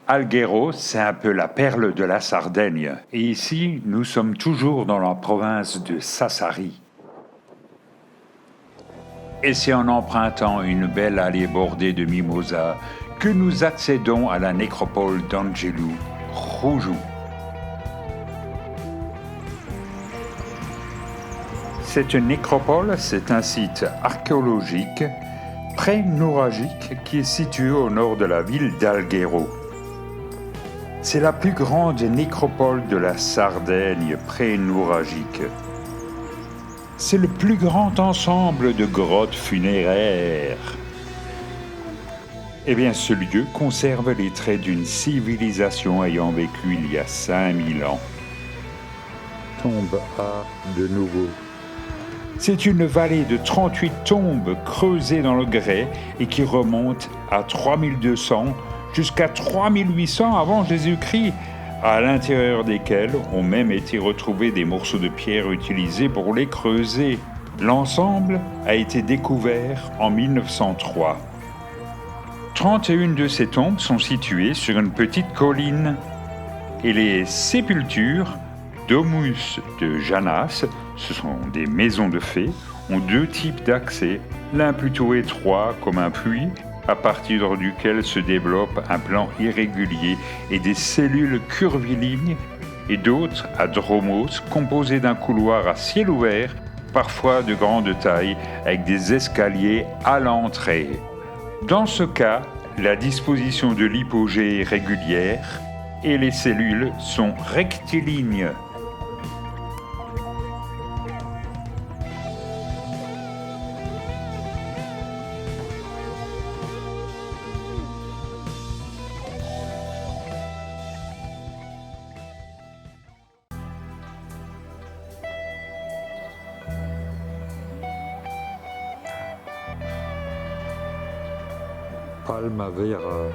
Alghero, c'est un peu la perle de la Sardaigne. Et ici, nous sommes toujours dans la province de Sassari. Et c'est en empruntant une belle allée bordée de mimosas que nous accédons à la nécropole d'Angelou, Roujou. Cette nécropole, c'est un site archéologique pré-nouragique qui est situé au nord de la ville d'Alghero. C'est la plus grande nécropole de la Sardaigne pré-nouragique. C'est le plus grand ensemble de grottes funéraires. Eh bien, ce lieu conserve les traits d'une civilisation ayant vécu il y a 5000 ans. Tombe à de nouveau. C'est une vallée de 38 tombes creusées dans le grès et qui remonte à 3200 jusqu'à 3800 avant Jésus-Christ, à l'intérieur desquelles ont même été retrouvés des morceaux de pierre utilisés pour les creuser. L'ensemble a été découvert en 1903. 31 de ces tombes sont situées sur une petite colline et les sépultures Domus de Janas, ce sont des maisons de fées, ont deux types d'accès, l'un plutôt étroit comme un puits, à partir duquel se développe un plan irrégulier et des cellules curvilignes, et d'autres à dromos, composés d'un couloir à ciel ouvert, parfois de grande taille, avec des escaliers à l'entrée. Dans ce cas, la disposition de l'hypogée est régulière et les cellules sont rectilignes. Palmavera.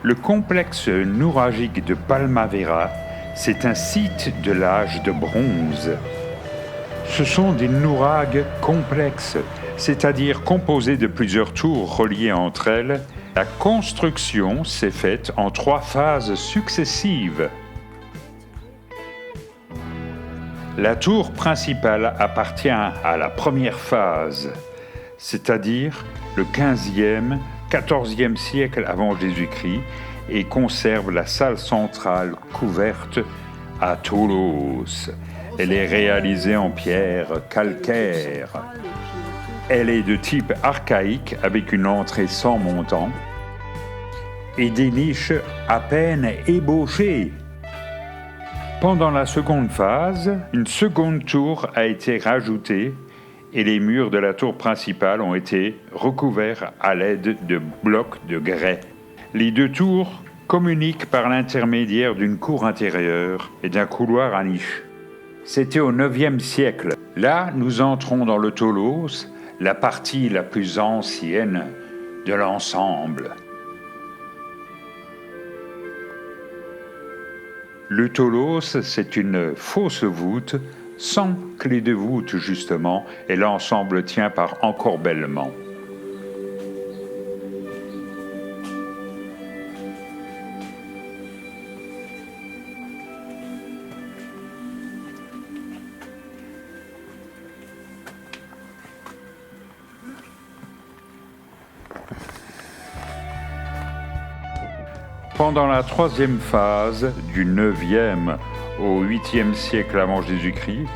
Le complexe nouragique de Palmavera, c'est un site de l'âge de bronze. Ce sont des nouragues complexes, c'est-à-dire composées de plusieurs tours reliées entre elles. La construction s'est faite en 3 phases successives. La tour principale appartient à la première phase, c'est-à-dire le 15e, 14e siècle avant Jésus-Christ, et conserve la salle centrale couverte à Toulouse. Elle est réalisée en pierre calcaire. Elle est de type archaïque avec une entrée sans montant et des niches à peine ébauchées. Pendant la seconde phase, une seconde tour a été rajoutée et les murs de la tour principale ont été recouverts à l'aide de blocs de grès. Les 2 tours communiquent par l'intermédiaire d'une cour intérieure et d'un couloir à niche. C'était au IXe siècle. Là, nous entrons dans le Toulouse, la partie la plus ancienne de l'ensemble. Le Toulouse, c'est une fausse voûte, sans clé de voûte justement, et l'ensemble tient par encorbellement. Pendant la 3e phase, du 9e au 8e siècle avant Jésus-Christ,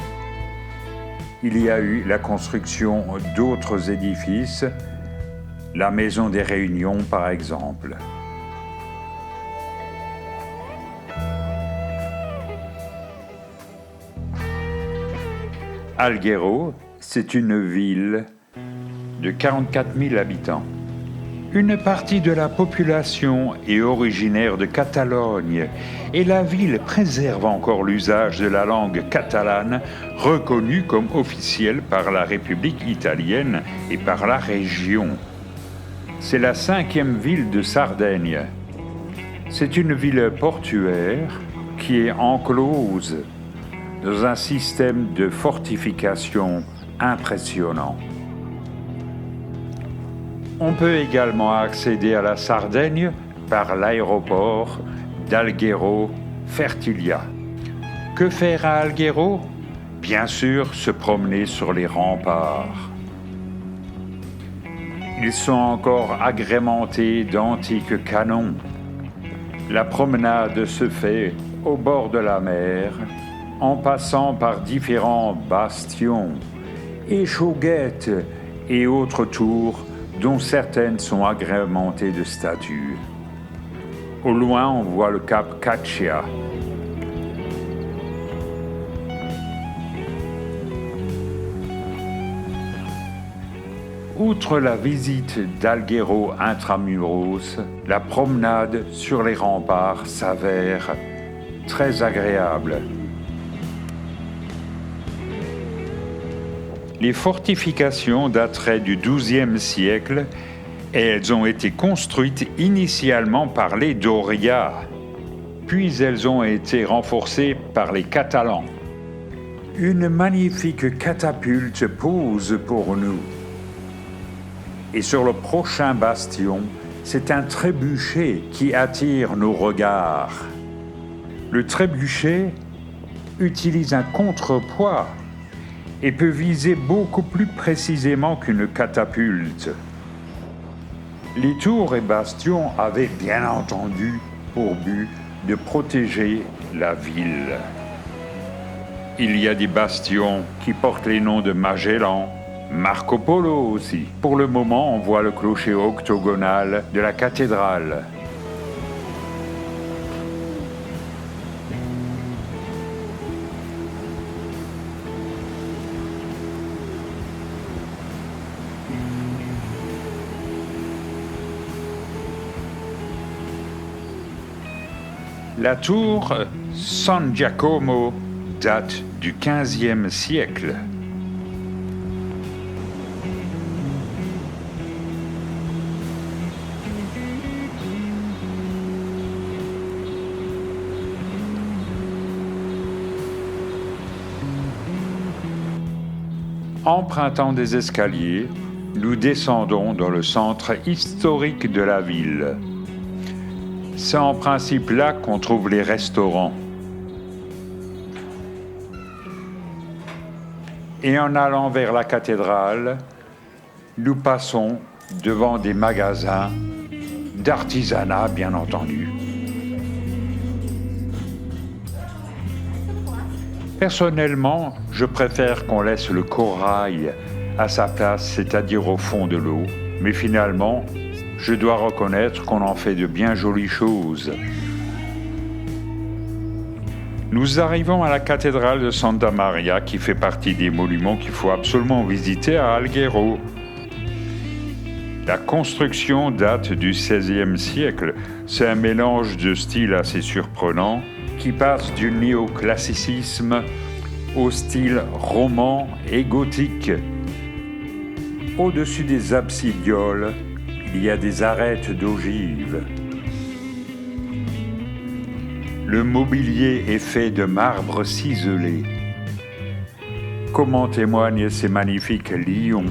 il y a eu la construction d'autres édifices, la maison des réunions par exemple. Alghero, c'est une ville de 44 000 habitants. Une partie de la population est originaire de Catalogne et la ville préserve encore l'usage de la langue catalane reconnue comme officielle par la République italienne et par la région. C'est la 5e ville de Sardaigne. C'est une ville portuaire qui est enclose dans un système de fortification impressionnant. On peut également accéder à la Sardaigne par l'aéroport d'Alghero Fertilia. Que faire à Alghero? Bien sûr, se promener sur les remparts. Ils sont encore agrémentés d'antiques canons. La promenade se fait au bord de la mer, en passant par différents bastions, échauguettes et autres tours dont certaines sont agrémentées de statues. Au loin, on voit le cap Caccia. Outre la visite d'Alghero intramuros, la promenade sur les remparts s'avère très agréable. Les fortifications dateraient du XIIe siècle et elles ont été construites initialement par les Doria, puis elles ont été renforcées par les Catalans. Une magnifique catapulte pose pour nous. Et sur le prochain bastion, c'est un trébuchet qui attire nos regards. Le trébuchet utilise un contrepoids et peut viser beaucoup plus précisément qu'une catapulte. Les tours et bastions avaient bien entendu pour but de protéger la ville. Il y a des bastions qui portent les noms de Magellan, Marco Polo aussi. Pour le moment, on voit le clocher octogonal de la cathédrale. La tour San Giacomo date du XVe siècle. Empruntant des escaliers, nous descendons dans le centre historique de la ville. C'est en principe là qu'on trouve les restaurants. Et en allant vers la cathédrale, nous passons devant des magasins d'artisanat, bien entendu. Personnellement, je préfère qu'on laisse le corail à sa place, c'est-à-dire au fond de l'eau. Mais finalement, je dois reconnaître qu'on en fait de bien jolies choses. Nous arrivons à la cathédrale de Santa Maria, qui fait partie des monuments qu'il faut absolument visiter à Alghero. La construction date du XVIe siècle. C'est un mélange de styles assez surprenant qui passe du néoclassicisme au style roman et gothique. Au-dessus des absidioles, il y a des arêtes d'ogives. Le mobilier est fait de marbre ciselé. Comme en témoignent ces magnifiques lions.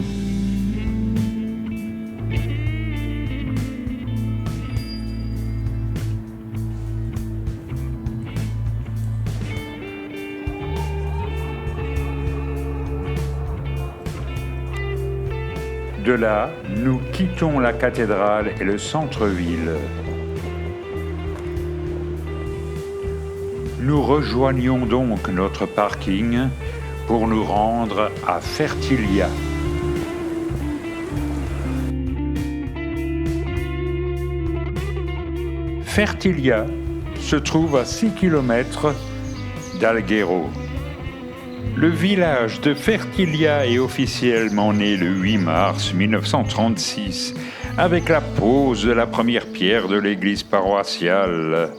De là, nous quittons la cathédrale et le centre-ville. Nous rejoignons donc notre parking pour nous rendre à Fertilia. Fertilia se trouve à 6 km d'Alghero. Le village de Fertilia est officiellement né le 8 mars 1936, avec la pose de la première pierre de l'église paroissiale.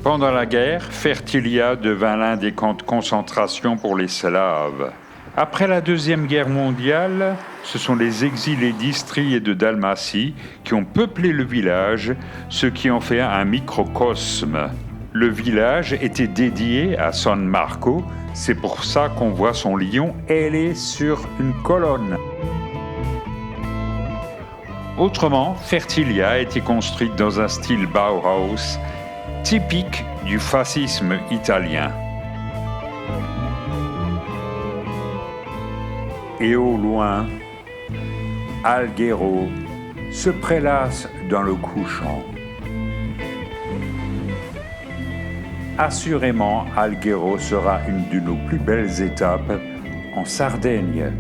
Pendant la guerre, Fertilia devint l'un des camps de concentration pour les Slaves. Après la Deuxième Guerre mondiale, ce sont les exilés d'Istrie et de Dalmatie qui ont peuplé le village, ce qui en fait un microcosme. Le village était dédié à San Marco, c'est pour ça qu'on voit son lion ailé sur une colonne. Autrement, Fertilia a été construite dans un style Bauhaus, typique du fascisme italien. Et au loin, Alghero se prélasse dans le couchant. Assurément, Alghero sera une de nos plus belles étapes en Sardaigne.